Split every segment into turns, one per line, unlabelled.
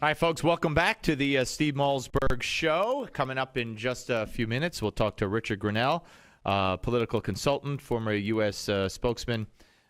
Hi, folks. Welcome back to the Steve Malzberg Show. Coming up in just a few minutes, we'll talk to Richard Grinnell, political consultant, former U.S. Spokesman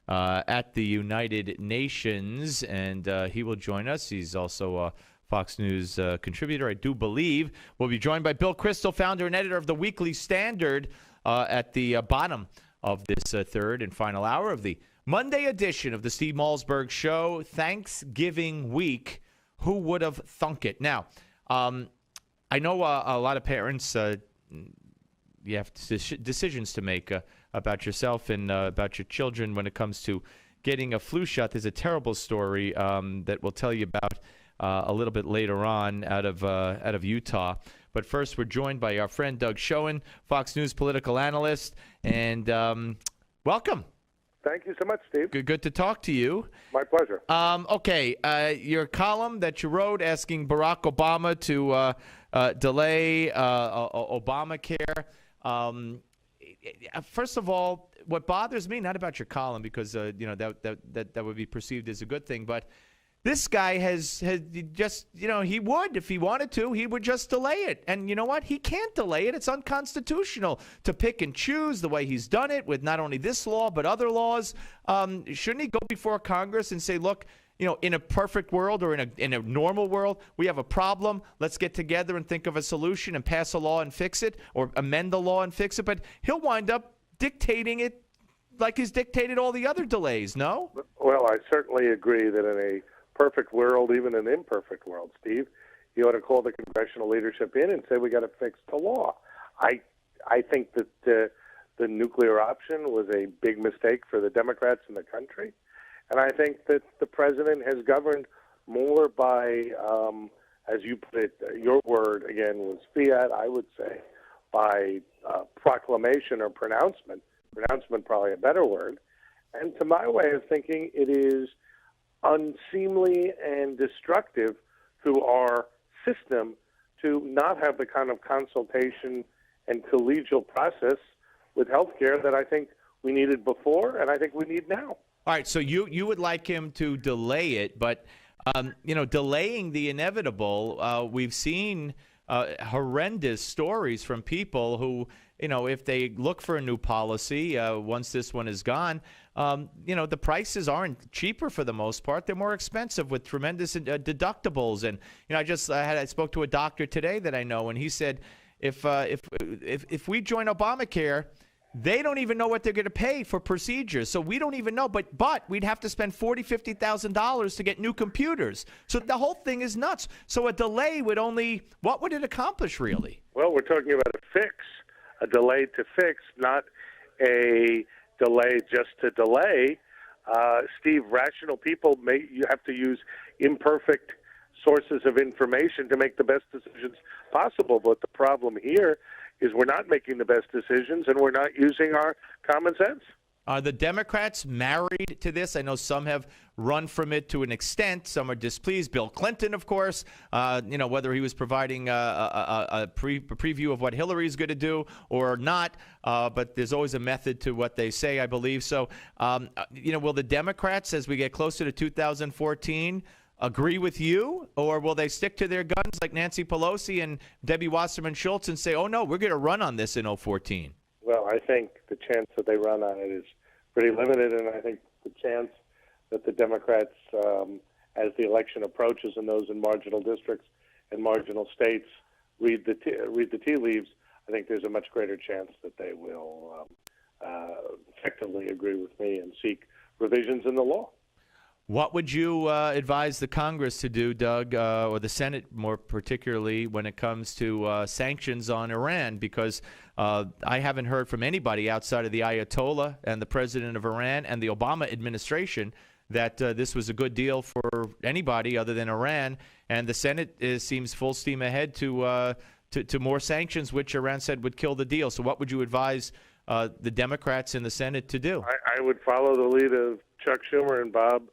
at the United Nations, and he will join us. He's also a Fox News contributor, I do believe. We'll be joined by Bill Kristol, founder and editor of the Weekly Standard, at the bottom of this third and final hour of the Monday edition of the Steve Malzberg Show, Thanksgiving week. Who would have thunk it? Now, I know a lot of parents, you have decisions to make about yourself and about your children when it comes to getting a flu shot. There's a terrible story that we'll tell you about a little bit later on out of Utah. But first, we're joined by our friend Doug Schoen, Fox News political analyst, and welcome.
Thank you so much, Steve.
Good to talk to you.
My pleasure.
Okay, your column that you wrote asking Barack Obama to delay Obamacare. First of all, what bothers me, not about your column, because that would be perceived as a good thing, but this guy has just, he would, if he wanted to, he would just delay it. And you know what? He can't delay it. It's unconstitutional to pick and choose the way he's done it with not only this law but other laws. Shouldn't he go before Congress and say, look, in a perfect world or in a normal world, we have a problem. Let's get together and think of a solution and pass a law and fix it, or amend the law and fix it. But he'll wind up dictating it like he's dictated all the other delays, no?
Well, I certainly agree that in a perfect world, even an imperfect world, Steve, you ought to call the congressional leadership in and say we got to fix the law. I think that the nuclear option was a big mistake for the Democrats in the country, and I think that the president has governed more by, as you put it, your word again was fiat. I would say by proclamation or pronouncement. Pronouncement probably a better word. And to my way of thinking, it is unseemly and destructive to our system to not have the kind of consultation and collegial process with healthcare that I think we needed before and I think we need now.
All right, so you would like him to delay it, but delaying the inevitable, we've seen horrendous stories from people who, if they look for a new policy, once this one is gone, the prices aren't cheaper for the most part. They're more expensive with tremendous deductibles. And, I spoke to a doctor today that I know, and he said if we join Obamacare, they don't even know what they're going to pay for procedures. So we don't even know. But we'd have to spend $40,000, $50,000 to get new computers. So the whole thing is nuts. So a delay would what would it accomplish, really?
Well, we're talking about a fix, a delay to fix, not a delay just to delay. Steve, rational people you have to use imperfect sources of information to make the best decisions possible. But the problem here is we're not making the best decisions and we're not using our common sense.
Are the Democrats married to this? I know some have run from it to an extent. Some are displeased. Bill Clinton, of course, whether he was providing a preview of what Hillary's going to do or not. But there's always a method to what they say, I believe. So, will the Democrats, as we get closer to 2014, agree with you, or will they stick to their guns like Nancy Pelosi and Debbie Wasserman Schultz and say, oh, no, we're going to run on this in 2014?
Well, I think the chance that they run on it is pretty limited, and I think the chance that the Democrats, as the election approaches and those in marginal districts and marginal states read the tea leaves, I think there's a much greater chance that they will effectively agree with me and seek revisions in the law.
What would you advise the Congress to do, Doug, or the Senate more particularly, when it comes to sanctions on Iran? Because I haven't heard from anybody outside of the Ayatollah and the president of Iran and the Obama administration that this was a good deal for anybody other than Iran. And the Senate seems full steam ahead to more sanctions, which Iran said would kill the deal. So what would you advise the Democrats in the Senate to do?
I would follow the lead of Chuck Schumer and Bob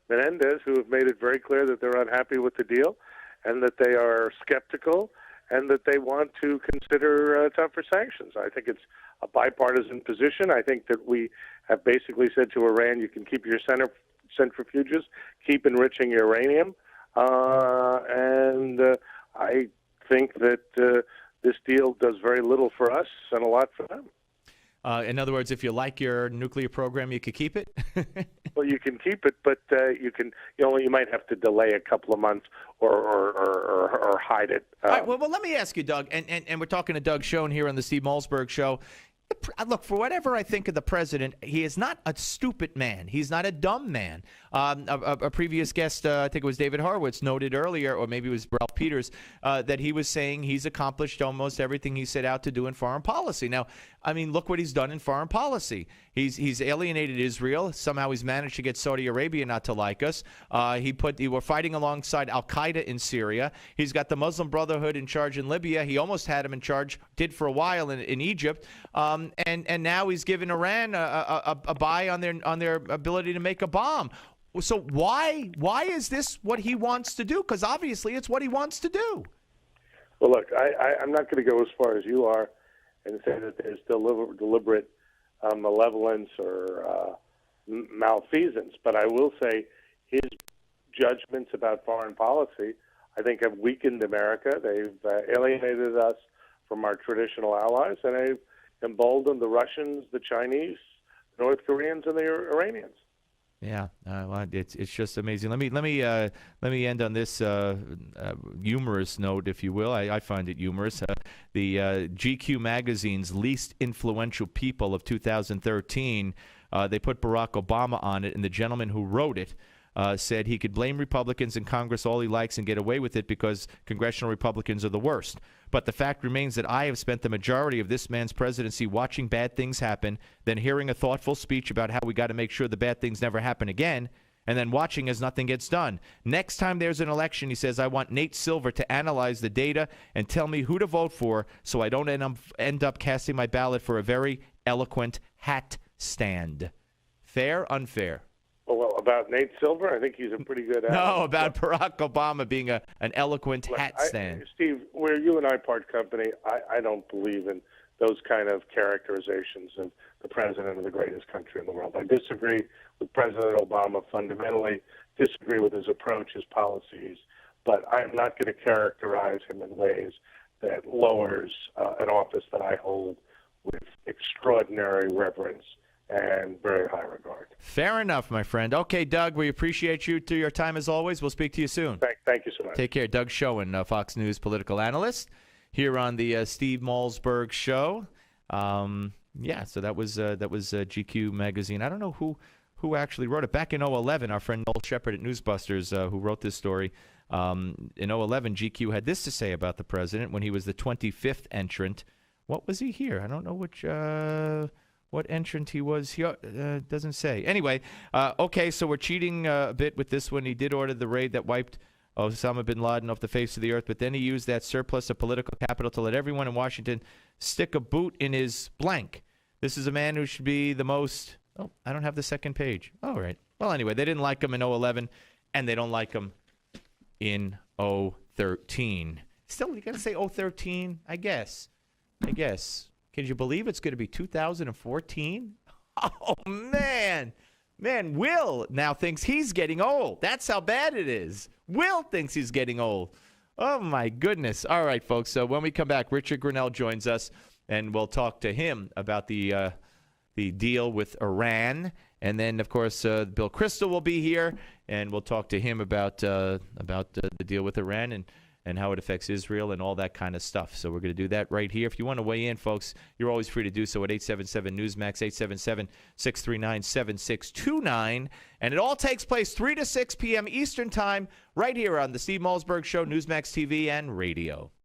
Menendez, who have made it very clear that they're unhappy with the deal and that they are skeptical and that they want to consider tougher sanctions. I think it's a bipartisan position. I think that we have basically said to Iran, you can keep your centrifuges, keep enriching uranium, and think that this deal does very little for us and a lot for them.
In other words, if you like your nuclear program, you could keep it?
Well, you can keep it, but you might have to delay a couple of months or hide it.
All right, well, let me ask you, Doug, and we're talking to Doug Schoen here on the Steve Malzberg Show. Look, for whatever I think of the president, he is not a stupid man. He's not a dumb man. A previous guest, I think it was David Horowitz, noted earlier, or maybe it was Ralph Peters, that he was saying he's accomplished almost everything he set out to do in foreign policy. Now, I mean, look what he's done in foreign policy. He's alienated Israel. Somehow he's managed to get Saudi Arabia not to like us. We're fighting alongside Al-Qaeda in Syria. He's got the Muslim Brotherhood in charge in Libya. He almost had him in charge, did for a while in Egypt. And now he's given Iran a buy on their ability to make a bomb. So why is this what he wants to do? Because obviously it's what he wants to do.
Well, look, I'm not going to go as far as you are and say that there's deliberate malevolence or malfeasance, but I will say his judgments about foreign policy, I think, have weakened America. They've alienated us from our traditional allies, and they've emboldened the Russians, the Chinese, the North Koreans, and the Iranians.
Yeah, well, it's just amazing. Let me end on this humorous note, if you will. I find it humorous. The GQ magazine's least influential people of 2013, they put Barack Obama on it, and the gentleman who wrote it said he could blame Republicans in Congress all he likes and get away with it because congressional Republicans are the worst. But the fact remains that I have spent the majority of this man's presidency watching bad things happen, then hearing a thoughtful speech about how we got to make sure the bad things never happen again, and then watching as nothing gets done. Next time there's an election, he says, I want Nate Silver to analyze the data and tell me who to vote for so I don't end up casting my ballot for a very eloquent hat stand. Fair, unfair?
Well, about Nate Silver, I think he's a pretty good analyst.
No, about Barack Obama being an eloquent hat stand.
Steve, where you and I part company, I don't believe in those kind of characterizations of the president of the greatest country in the world. I disagree with President Obama fundamentally, disagree with his approach, his policies, but I'm not going to characterize him in ways that lowers an office that I hold with extraordinary reverence and very high regard.
Fair enough, my friend. Okay, Doug, we appreciate you to your time as always. We'll speak to you soon.
Thank you so much.
Take care. Doug Schoen, Fox News political analyst, here on the Steve Malzberg Show. So that was GQ magazine. I don't know who actually wrote it. Back in 2011, our friend Noel Shepard at Newsbusters, who wrote this story, in 2011, GQ had this to say about the president when he was the 25th entrant. What was he here? I don't know which... what entrant he was, he doesn't say. Anyway, okay, so we're cheating a bit with this one. He did order the raid that wiped Osama bin Laden off the face of the earth, but then he used that surplus of political capital to let everyone in Washington stick a boot in his blank. This is a man who should be the most... Oh, I don't have the second page. All right. Well, anyway, they didn't like him in 2011, and they don't like him in 2013. Still, you got to say 2013, I guess. Can you believe it's going to be 2014? Oh, man. Man, Will now thinks he's getting old. That's how bad it is. Will thinks he's getting old. Oh, my goodness. All right, folks. So when we come back, Richard Grinnell joins us, and we'll talk to him about the deal with Iran. And then, of course, Bill Kristol will be here, and we'll talk to him about the deal with Iran and how it affects Israel and all that kind of stuff. So we're going to do that right here. If you want to weigh in, folks, you're always free to do so at 877-Newsmax, 877-639-7629. And it all takes place 3 to 6 p.m. Eastern Time right here on the Steve Malzberg Show, Newsmax TV and radio.